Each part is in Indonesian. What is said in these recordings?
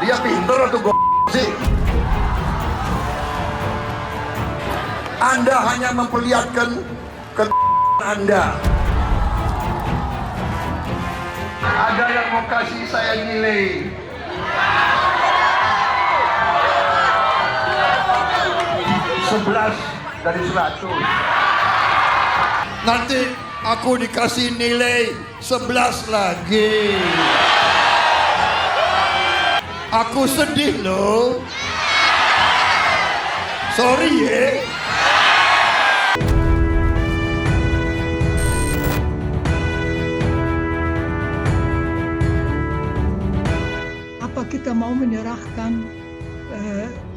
Dia pintar atau sih? Anda hanya memperlihatkan Anda. Ada yang mau kasih saya nilai 11 dari 100. Nanti aku dikasih nilai 11 lagi. Aku sedih loh. Sorry ya. Apa kita mau menyerahkan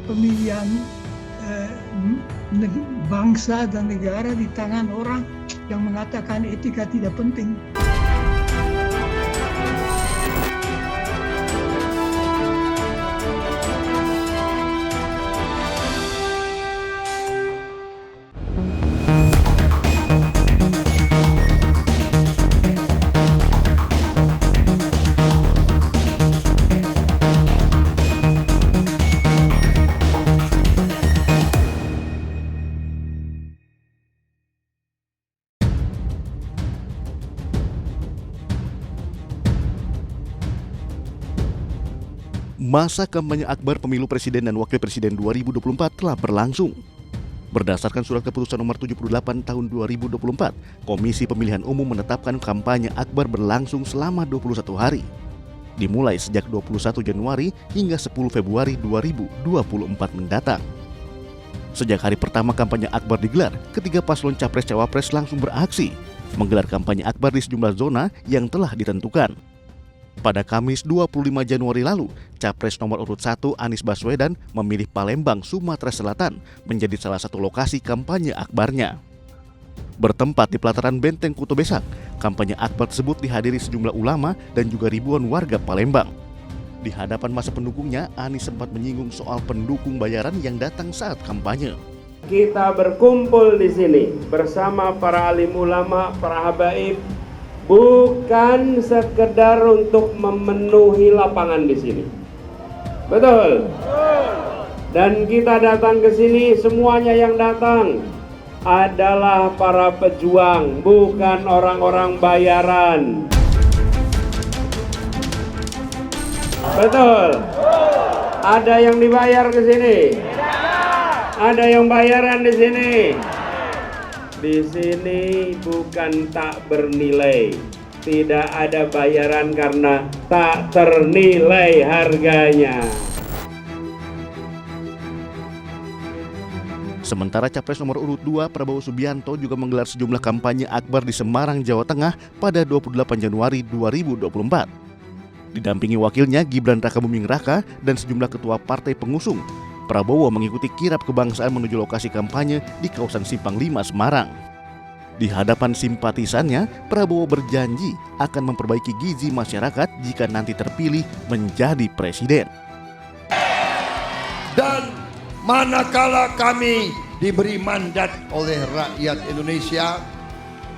pemilihan bangsa dan negara di tangan orang yang mengatakan etika tidak penting? Masa kampanye akbar pemilu presiden dan wakil presiden 2024 telah berlangsung. Berdasarkan surat keputusan nomor 78 tahun 2024, Komisi Pemilihan Umum menetapkan kampanye akbar berlangsung selama 21 hari. Dimulai sejak 21 Januari hingga 10 Februari 2024 mendatang. Sejak hari pertama kampanye akbar digelar, ketiga paslon capres-cawapres langsung beraksi, menggelar kampanye akbar di sejumlah zona yang telah ditentukan. Pada Kamis 25 Januari lalu, Capres nomor urut 1 Anies Baswedan memilih Palembang, Sumatera Selatan menjadi salah satu lokasi kampanye akbarnya. Bertempat di pelataran Benteng Kuto Besak, kampanye akbar tersebut dihadiri sejumlah ulama dan juga ribuan warga Palembang. Di hadapan masa pendukungnya, Anies sempat menyinggung soal pendukung bayaran yang datang saat kampanye. Kita berkumpul di sini bersama para alim ulama, para habaib, bukan sekedar untuk memenuhi lapangan di sini. Betul? Dan kita datang ke sini, semuanya yang datang adalah para pejuang, bukan orang-orang bayaran. Betul? Ada yang dibayar ke sini? Ada yang bayaran di sini? Di sini bukan tak bernilai, tidak ada bayaran karena tak ternilai harganya. Sementara Capres nomor urut 2 Prabowo Subianto juga menggelar sejumlah kampanye akbar di Semarang, Jawa Tengah pada 28 Januari 2024. Didampingi wakilnya Gibran Rakabuming Raka dan sejumlah ketua partai pengusung, Prabowo mengikuti kirap kebangsaan menuju lokasi kampanye di kawasan Simpang 5 Semarang. Di hadapan simpatisannya, Prabowo berjanji akan memperbaiki gizi masyarakat jika nanti terpilih menjadi presiden. Dan manakala kami diberi mandat oleh rakyat Indonesia,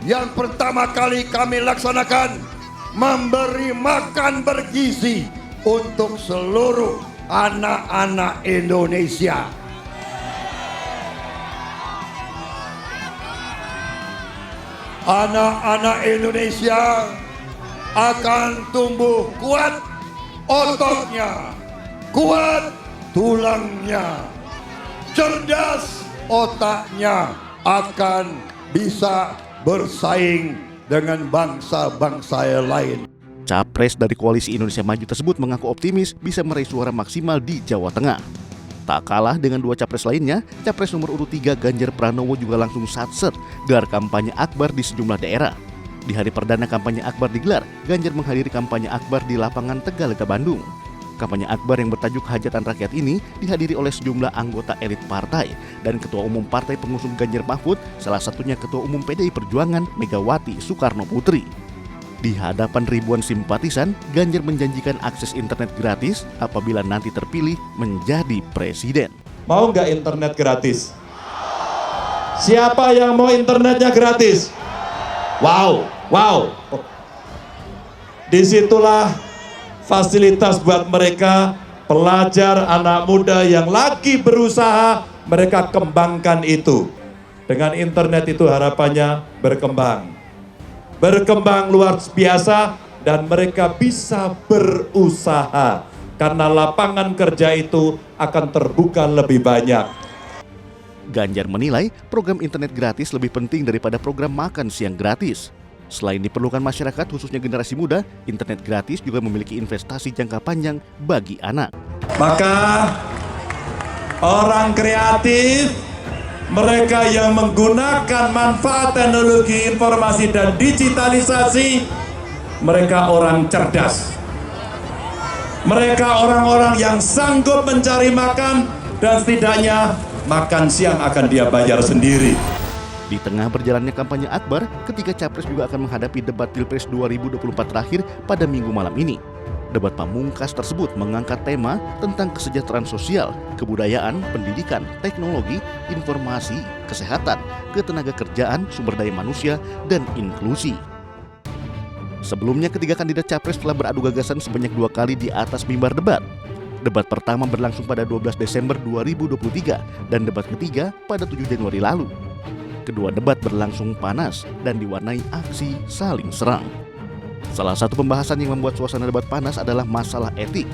yang pertama kali kami laksanakan memberi makan bergizi untuk seluruh anak-anak Indonesia. Anak-anak Indonesia akan tumbuh kuat ototnya, kuat tulangnya, cerdas otaknya, akan bisa bersaing dengan bangsa-bangsa yang lain. Capres dari Koalisi Indonesia Maju tersebut mengaku optimis bisa meraih suara maksimal di Jawa Tengah. Tak kalah dengan dua capres lainnya, Capres nomor urut 3 Ganjar Pranowo juga langsung satset gelar kampanye akbar di sejumlah daerah. Di hari perdana kampanye akbar digelar, Ganjar menghadiri kampanye akbar di lapangan Tegalega, Bandung. Kampanye akbar yang bertajuk Hajatan Rakyat ini dihadiri oleh sejumlah anggota elit partai dan Ketua Umum Partai Pengusung Ganjar Mahfud, salah satunya Ketua Umum PDI Perjuangan Megawati Soekarno Putri. Di hadapan ribuan simpatisan, Ganjar menjanjikan akses internet gratis apabila nanti terpilih menjadi presiden. Mau nggak internet gratis? Siapa yang mau internetnya gratis? Wow. Disitulah fasilitas buat mereka pelajar, anak muda yang lagi berusaha, mereka kembangkan itu. Dengan internet itu harapannya berkembang. Berkembang luar biasa dan mereka bisa berusaha. Karena lapangan kerja itu akan terbuka lebih banyak. Ganjar menilai program internet gratis lebih penting daripada program makan siang gratis. Selain diperlukan masyarakat, khususnya generasi muda, internet gratis juga memiliki investasi jangka panjang bagi anak. Maka orang kreatif, mereka yang menggunakan manfaat teknologi informasi dan digitalisasi, mereka orang cerdas. Mereka orang-orang yang sanggup mencari makan dan setidaknya makan siang akan dia bayar sendiri. Di tengah berjalannya kampanye akbar, ketiga capres juga akan menghadapi debat Pilpres 2024 terakhir pada Minggu malam ini. Debat pamungkas tersebut mengangkat tema tentang kesejahteraan sosial, kebudayaan, pendidikan, teknologi, informasi, kesehatan, ketenagakerjaan, sumber daya manusia, dan inklusi. Sebelumnya, ketiga kandidat capres telah beradu gagasan sebanyak 2 kali di atas mimbar debat. Debat pertama berlangsung pada 12 Desember 2023 dan debat ketiga pada 7 Januari lalu. Kedua debat berlangsung panas dan diwarnai aksi saling serang. Salah satu pembahasan yang membuat suasana debat panas adalah masalah etik.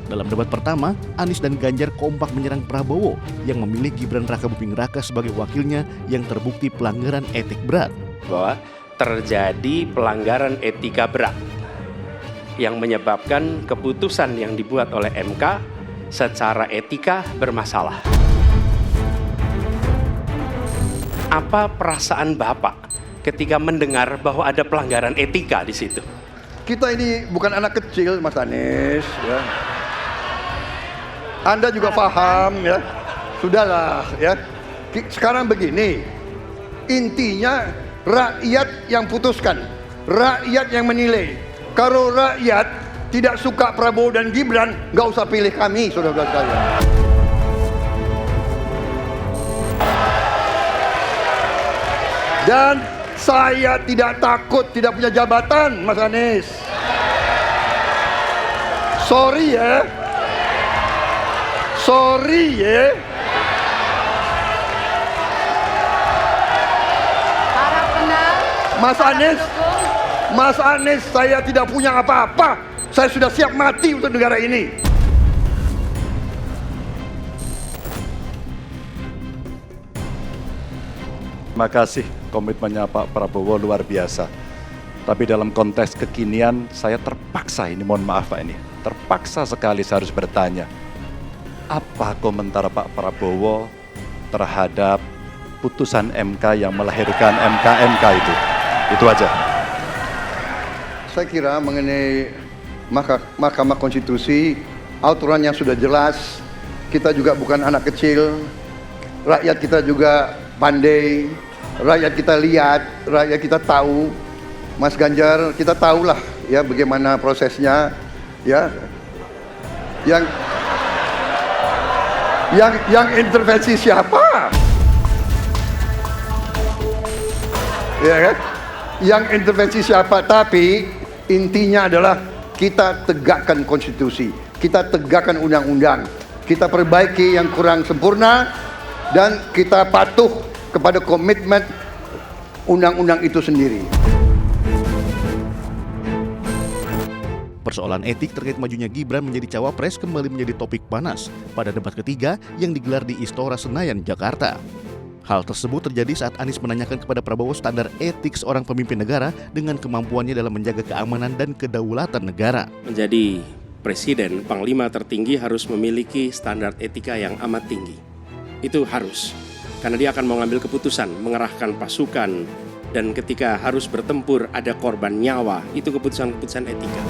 Dalam debat pertama, Anies dan Ganjar kompak menyerang Prabowo yang memilih Gibran Rakabuming Raka sebagai wakilnya yang terbukti pelanggaran etik berat. Bahwa terjadi pelanggaran etika berat yang menyebabkan keputusan yang dibuat oleh MK secara etika bermasalah. Apa perasaan Bapak ketika mendengar bahwa ada pelanggaran etika di situ? Kita ini bukan anak kecil, Mas Anies. Ya. Anda juga paham, ya. Sudahlah, ya. Sekarang begini, intinya rakyat yang putuskan, rakyat yang menilai. Kalau rakyat tidak suka Prabowo dan Gibran, nggak usah pilih kami, saudara-saudara sekalian. Dan saya tidak takut tidak punya jabatan, Mas Anies. Sorry ya. Sorry ya. Mas Anies, saya tidak punya apa-apa. Saya sudah siap mati untuk negara ini. Terima kasih, komitmennya Pak Prabowo luar biasa. Tapi dalam konteks kekinian, saya terpaksa, ini mohon maaf Pak, ini terpaksa sekali saya harus bertanya. Apa komentar Pak Prabowo terhadap putusan MK yang melahirkan MK itu? Itu aja. Saya kira mengenai Mahkamah Konstitusi, aturannya sudah jelas. Kita juga bukan anak kecil. Rakyat kita juga pandai. Rakyat kita lihat, rakyat kita tahu. Mas Ganjar, kita tahulah ya bagaimana prosesnya, ya. Yang intervensi siapa? Ya kan? Yang intervensi siapa? Tapi intinya adalah kita tegakkan konstitusi, kita tegakkan undang-undang, kita perbaiki yang kurang sempurna, dan kita patuh kepada komitmen undang-undang itu sendiri. Persoalan etik terkait majunya Gibran menjadi cawapres kembali menjadi topik panas pada debat ketiga yang digelar di Istora Senayan, Jakarta. Hal tersebut terjadi saat Anies menanyakan kepada Prabowo standar etik seorang pemimpin negara dengan kemampuannya dalam menjaga keamanan dan kedaulatan negara. Menjadi presiden, panglima tertinggi harus memiliki standar etika yang amat tinggi. Itu harus. Karena dia akan mengambil keputusan, mengerahkan pasukan, dan ketika harus bertempur ada korban nyawa, itu keputusan-keputusan etika.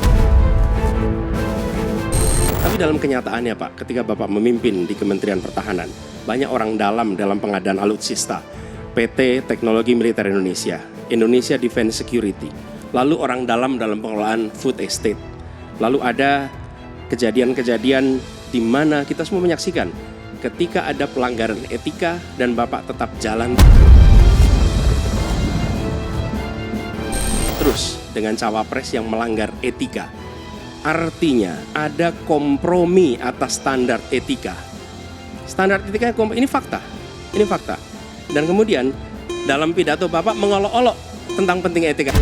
Tapi dalam kenyataannya Pak, ketika Bapak memimpin di Kementerian Pertahanan, banyak orang dalam pengadaan alutsista, PT Teknologi Militer Indonesia, Indonesia Defense Security, lalu orang dalam pengelolaan food estate, lalu ada kejadian-kejadian di mana kita semua menyaksikan ketika ada pelanggaran etika dan Bapak tetap jalan terus dengan cawapres yang melanggar etika. Artinya ada kompromi atas standar etika. Standar etika ini fakta. Ini fakta. Dan kemudian dalam pidato Bapak mengolok-olok tentang pentingnya etika.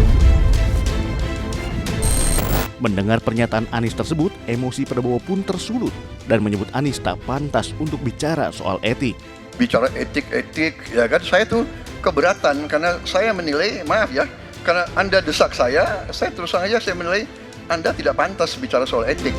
Mendengar pernyataan Anies tersebut, emosi Prabowo pun tersulut dan menyebut Anies tak pantas untuk bicara soal etik. Bicara etik-etik, ya kan saya tuh keberatan karena saya menilai, maaf ya, karena Anda desak saya terus terang aja saya menilai Anda tidak pantas bicara soal etik.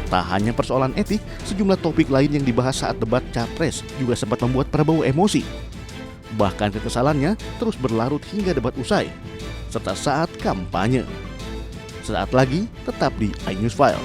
Tak hanya persoalan etik, sejumlah topik lain yang dibahas saat debat Capres juga sempat membuat Prabowo emosi. Bahkan kekesalannya terus berlarut hingga debat usai, serta saat kampanye. Saat lagi, tetap di iNews File.